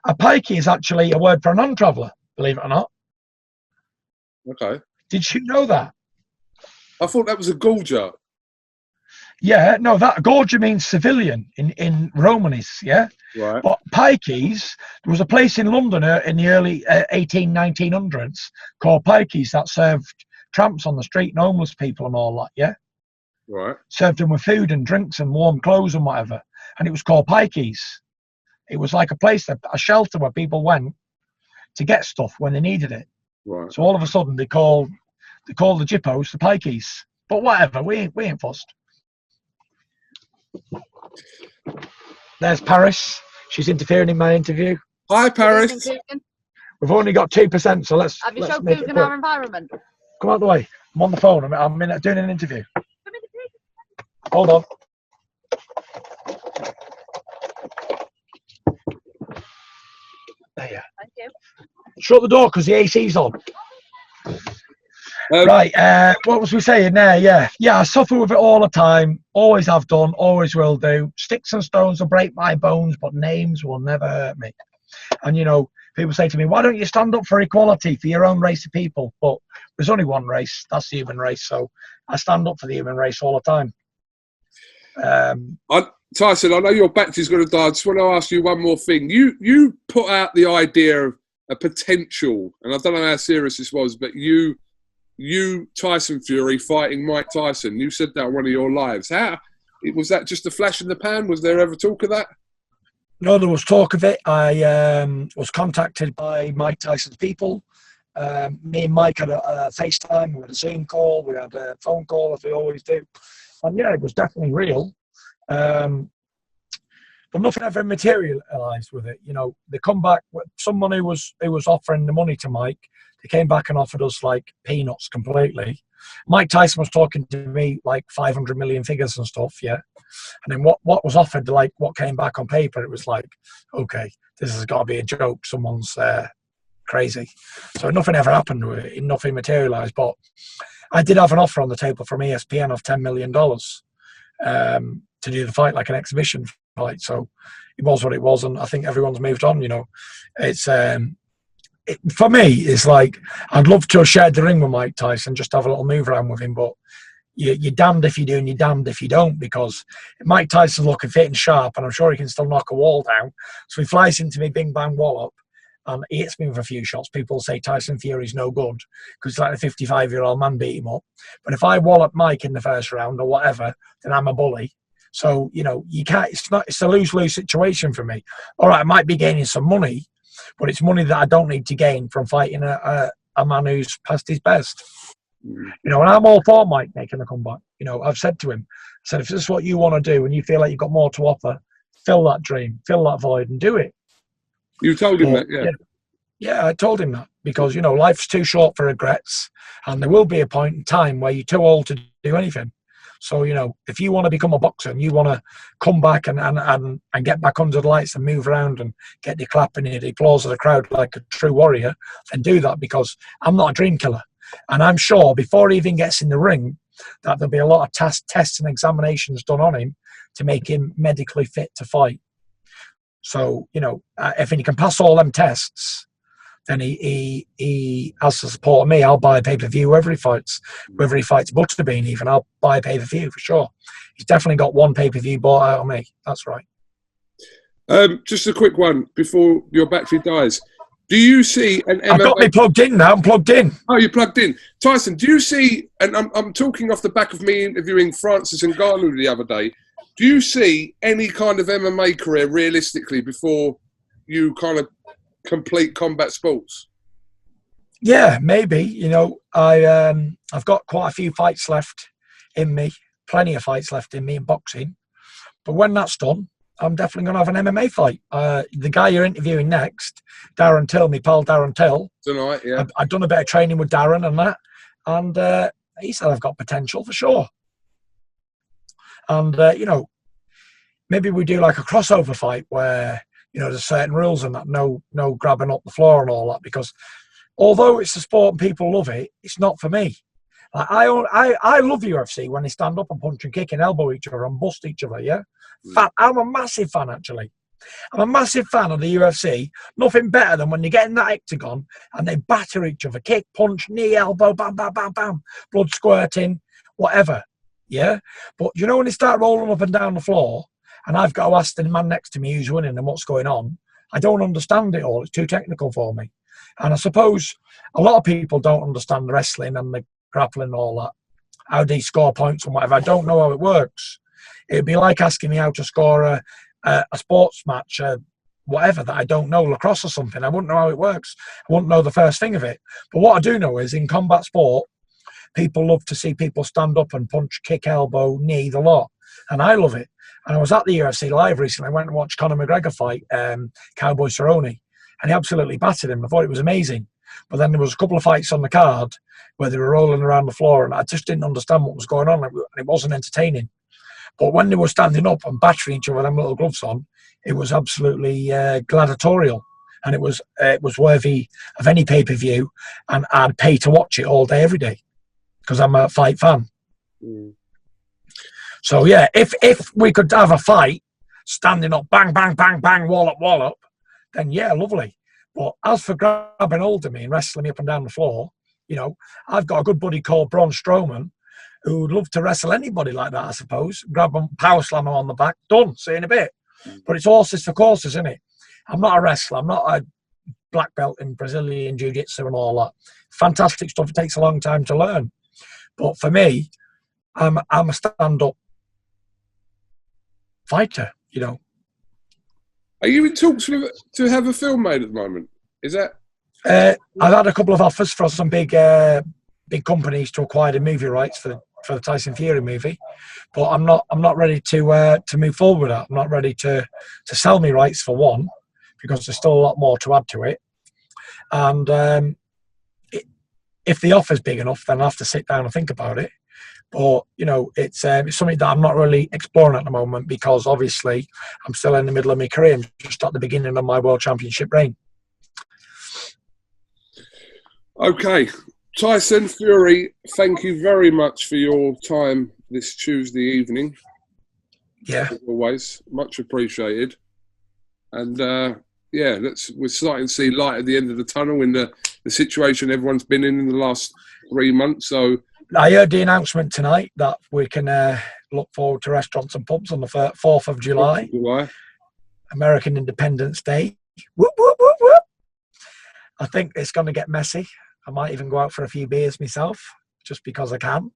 A pikey is actually a word for a non-traveller, believe it or not. Okay. Did you know that? I thought that was a gorger. Yeah, no, that gorger means civilian in Romanis, yeah? Right. But pikeys, there was a place in London in the early 1900s called Pikeys that served tramps on the street and homeless people and all that, yeah? Right. Served them with food and drinks and warm clothes and whatever. And it was called Pikeys. It was like a place, a shelter where people went to get stuff when they needed it. Right. So all of a sudden they called the Jippos the Pikeys. But whatever, we ain't fussed. There's Paris. She's interfering in my interview. Hi, Paris. We've only got 2%, so let's. Have you shown KUGAN our environment? Come out the way. I'm on the phone. I'm doing an interview. Hold on. There you are. Thank you. Shut the door because the AC's on. Right, what was we saying there? Yeah, I suffer with it all the time. Always have done, always will do. Sticks and stones will break my bones, but names will never hurt me. And, people say to me, why don't you stand up for equality for your own race of people? But there's only one race, that's the human race. So I stand up for the human race all the time. Tyson, I know your battery's going to die. I just want to ask you one more thing. You put out the idea of a potential, and I don't know how serious this was, but you Tyson Fury fighting Mike Tyson. You said that on one of your lives. Was that just a flash in the pan? Was there ever talk of that? No, there was talk of it. I was contacted by Mike Tyson's people. Me and Mike had a FaceTime, we had a Zoom call, we had a phone call, as we always do. And yeah, it was definitely real. But nothing ever materialised with it. They come back, someone who was offering the money to Mike, they came back and offered us like peanuts completely. Mike Tyson was talking to me like 500 million figures and stuff, yeah. And then what was offered, like what came back on paper, it was like, okay, this has got to be a joke. Someone's crazy. So nothing ever happened with it. Nothing materialised. But I did have an offer on the table from ESPN of $10 million to do the fight like an exhibition fight. So it was what it was, and I think everyone's moved on. It's for me, it's like I'd love to have shared the ring with Mike Tyson, just have a little move around with him, but you're damned if you do and you're damned if you don't, because Mike Tyson's looking fit and sharp, and I'm sure he can still knock a wall down. So he flies into me bing bang wallop and he hits me with a few shots. People say Tyson Fury's no good because like a 55-year-old man beat him up. But if I wallop Mike in the first round or whatever, then I'm a bully. So, you can't, it's a lose-lose situation for me. All right, I might be gaining some money, but it's money that I don't need to gain from fighting a man who's past his best. You know, and I'm all for Mike making a comeback. You know, I've said to him, I said, if this is what you want to do and you feel like you've got more to offer, fill that dream, fill that void and do it. You told him that, yeah. Yeah, I told him that because, you know, life's too short for regrets and there will be a point in time where you're too old to do anything. So, you know, if you want to become a boxer and you want to come back and get back under the lights and move around and get the clapping and the applause of the crowd like a true warrior, then do that because I'm not a dream killer. And I'm sure before he even gets in the ring that there'll be a lot of tests and examinations done on him to make him medically fit to fight. So, you know, if he can pass all them tests, then he has the support of me. I'll buy a pay-per-view wherever he fights Butterbean even. I'll buy a pay-per-view for sure. He's definitely got one pay-per-view bought out of me. That's right. Just a quick one before your battery dies. Do you see an MMA... I've got me plugged in now. I'm plugged in. Oh, you're plugged in. Tyson, do you see, and I'm talking off the back of me interviewing Francis Ngannou the other day, do you see any kind of MMA career realistically before you kind of complete combat sports? Yeah, maybe. You know, I've got quite a few fights left in me, plenty of fights left in me in boxing. But when that's done, I'm definitely going to have an MMA fight. The guy you're interviewing next, Darren Till, my pal Darren Till. Tonight, yeah. I've done a bit of training with Darren and that, and he said I've got potential for sure. And, you know, maybe we do like a crossover fight where, you know, there's certain rules and that, no grabbing up the floor and all that, because although it's a sport and people love it, it's not for me. Like, I love UFC when they stand up and punch and kick and elbow each other and bust each other, yeah? I'm a massive fan, actually. I'm a massive fan of the UFC. Nothing better than when they get in that octagon and they batter each other. Kick, punch, knee, elbow, bam, bam, bam, bam. Blood squirting, whatever, yeah? But, you know, when they start rolling up and down the floor and I've got to ask the man next to me who's winning and what's going on, I don't understand it all. It's too technical for me. And I suppose a lot of people don't understand the wrestling and the grappling and all that, how they score points and whatever. I don't know how it works. It'd be like asking me how to score a sports match, whatever, that I don't know, lacrosse or something. I wouldn't know how it works. I wouldn't know the first thing of it. But what I do know is in combat sport, people love to see people stand up and punch, kick, elbow, knee, the lot. And I love it. And I was at the UFC live recently. I went and watched Conor McGregor fight Cowboy Cerrone, and he absolutely battered him. I thought it was amazing. But then there was a couple of fights on the card where they were rolling around the floor, and I just didn't understand what was going on, and it wasn't entertaining. But when they were standing up and battering each other with them little gloves on, it was absolutely gladiatorial, and it was worthy of any pay-per-view, and I'd pay to watch it all day, every day, because I'm a fight fan. So yeah, if we could have a fight, standing up, bang, bang, bang, bang, wallop, then yeah, lovely. But as for grabbing hold of me and wrestling me up and down the floor, you know, I've got a good buddy called Braun Strowman who would love to wrestle anybody like that, I suppose. Grab them, power slam them on the back, done, see you in a bit. But it's horses for courses, isn't it? I'm not a wrestler. I'm not a black belt in Brazilian Jiu-Jitsu and all that. Fantastic stuff. It takes a long time to learn. But for me, I'm a stand-up fighter, you know. Are you in talks to have a film made at the moment? Is that? I've had a couple of offers for some big companies to acquire the movie rights for the Tyson Fury movie, but I'm not ready to move forward with that. I'm not ready to sell me rights for one, because there's still a lot more to add to it. And if the offer's big enough, then I'll have to sit down and think about it. But, you know, it's something that I'm not really exploring at the moment, because obviously I'm still in the middle of my career. I'm just at the beginning of my World Championship reign. Okay. Tyson Fury, thank you very much for your time this Tuesday evening. Yeah. As always, much appreciated. And, yeah, we're starting to see light at the end of the tunnel in the situation everyone's been in the last 3 months. So I heard the announcement tonight that we can look forward to restaurants and pubs on the 4th of July. American Independence Day. Whoop, whoop, whoop, whoop. I think it's going to get messy. I might even go out for a few beers myself, just because I can.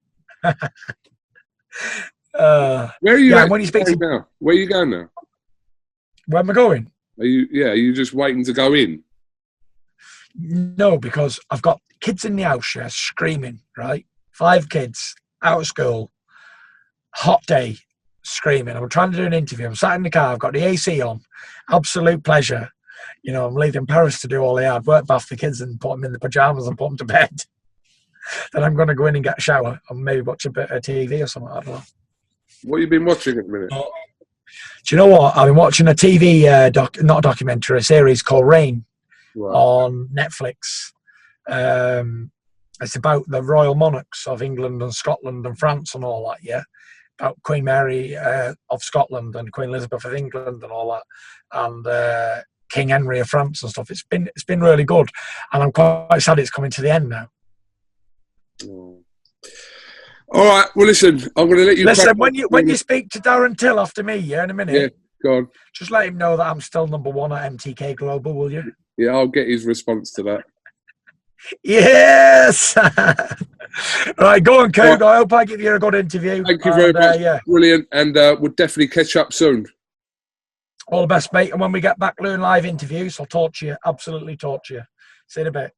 Where are you going now? Where are you going now? Where am I going? Are you just waiting to go in? No, because I've got kids in the house here screaming, right? 5 kids out of school, hot day, screaming. I'm trying to do an interview. I'm sat in the car. I've got the AC on. Absolute pleasure. You know, I'm leaving Paris to do all the hard work, bath the kids and put them in the pajamas and put them to bed. Then I'm going to go in and get a shower and maybe watch a bit of TV or something. I don't know. What have you been watching at the minute? Do you know what? I've been watching a TV, not a documentary, a series called Rain on Netflix. It's about the royal monarchs of England and Scotland and France and all that, yeah? About Queen Mary of Scotland and Queen Elizabeth of England and all that. And King Henry of France and stuff. It's been really good. And I'm quite sad it's coming to the end now. Oh. All right. Well, listen, I'm going to let you. Listen, when you speak to Darren Till after me, yeah, in a minute. Yeah, go on. Just let him know that I'm still #1 at MTK Global, will you? Yeah, I'll get his response to that. Yes. Right, go on, Coog. I hope I give you a good interview. Thank you very much. Yeah. Brilliant, and we'll definitely catch up soon. All the best, mate. And when we get back doing live interviews, I'll talk to you. Absolutely talk to you. See you in a bit.